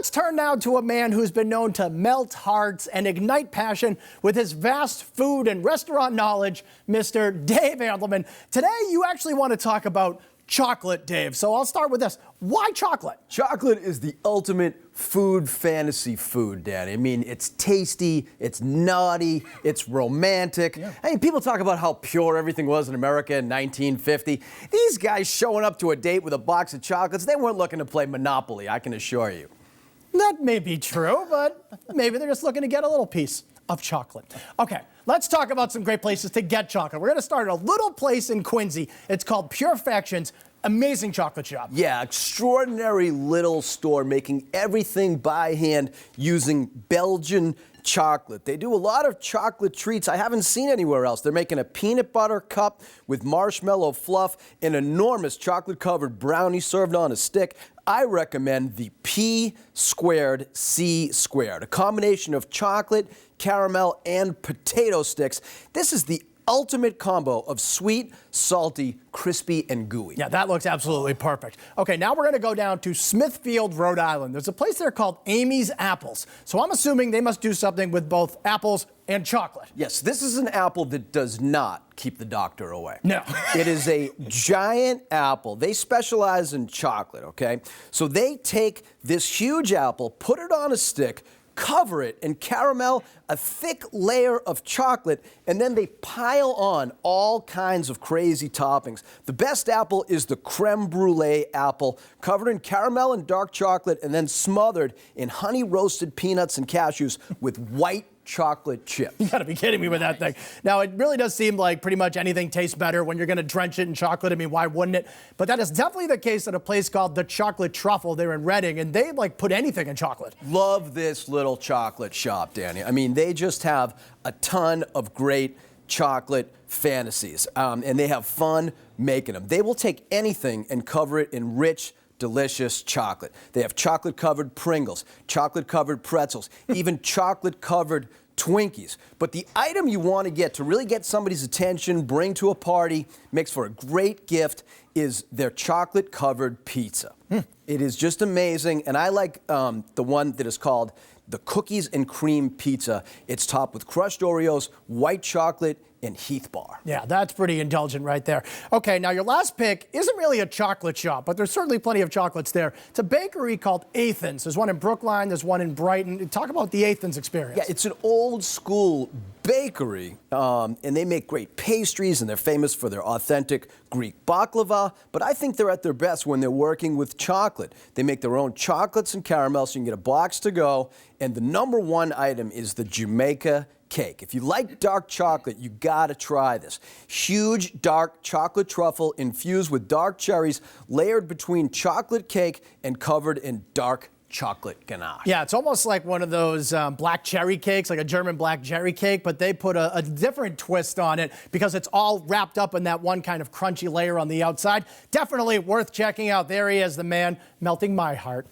Let's turn now to a man who's been known to melt hearts and ignite passion with his vast food and restaurant knowledge, Mr. Dave Andelman. Today, you actually want to talk about chocolate, Dave. So I'll start with this. Why chocolate? Chocolate is the ultimate food fantasy food, Danny. I mean, it's tasty, it's naughty, it's romantic. Yeah. I mean, people talk about how pure everything was in America in 1950. These guys showing up to a date with a box of chocolates, they weren't looking to play Monopoly, I can assure you. That may be true, but maybe they're just looking to get a little piece of chocolate. Okay, let's talk about some great places to get chocolate. We're going to start at a little place in Quincy. It's called Purefections. Amazing chocolate shop. Yeah, extraordinary little store making everything by hand using Belgian chocolate. They do a lot of chocolate treats I haven't seen anywhere else. They're making a peanut butter cup with marshmallow fluff, an enormous chocolate-covered brownie served on a stick. I recommend the P squared C squared, a combination of chocolate, caramel, and potato sticks. This is the ultimate combo of sweet, salty, crispy, and gooey. Yeah, that looks absolutely perfect. Okay, now we're going to go down to Smithfield, Rhode Island. There's a place there called Amy's Apples. So I'm assuming they must do something with both apples and chocolate. Yes, this is an apple that does not keep the doctor away. No. It is a giant apple. They specialize in chocolate, okay? So they take this huge apple, put it on a stick, cover it in caramel, a thick layer of chocolate, and then they pile on all kinds of crazy toppings. The best apple is the creme brulee apple, covered in caramel and dark chocolate, and then smothered in honey roasted peanuts and cashews with white chocolate chips. You gotta be kidding me with that thing. Now, it really does seem like pretty much anything tastes better when you're gonna drench it in chocolate. I mean, why wouldn't it? But that is definitely the case at a place called the Chocolate Truffle. They're in Reading, and they like put anything in chocolate. Love this little chocolate shop, Danny. I mean, they just have a ton of great chocolate fantasies, and they have fun making them. They will take anything and cover it in rich, delicious chocolate. They have chocolate-covered Pringles, chocolate-covered pretzels, even chocolate-covered Twinkies. But the item you want to get to really get somebody's attention, bring to a party, makes for a great gift, is their chocolate-covered pizza. It is just amazing, and I like the one that is called the Cookies and Cream Pizza. It's topped with crushed Oreos, white chocolate, and Heath Bar. Yeah, that's pretty indulgent right there. Okay, now your last pick isn't really a chocolate shop, but there's certainly plenty of chocolates there. It's a bakery called Athan's. There's one in Brookline, there's one in Brighton. Talk about the Athan's experience. Yeah, it's an old school bakery, and they make great pastries, and they're famous for their authentic Greek baklava, but I think they're at their best when they're working with chocolate. They make their own chocolates and caramels, so you can get a box to go, and the #1 item is the Jamaica cake. If you like dark chocolate, you gotta try this. Huge dark chocolate truffle infused with dark cherries, layered between chocolate cake and covered in dark chocolate ganache. Yeah, it's almost like one of those black cherry cakes, like a German black cherry cake, but they put a different twist on it because it's all wrapped up in that one kind of crunchy layer on the outside. Definitely worth checking out. There he is, the man melting my heart.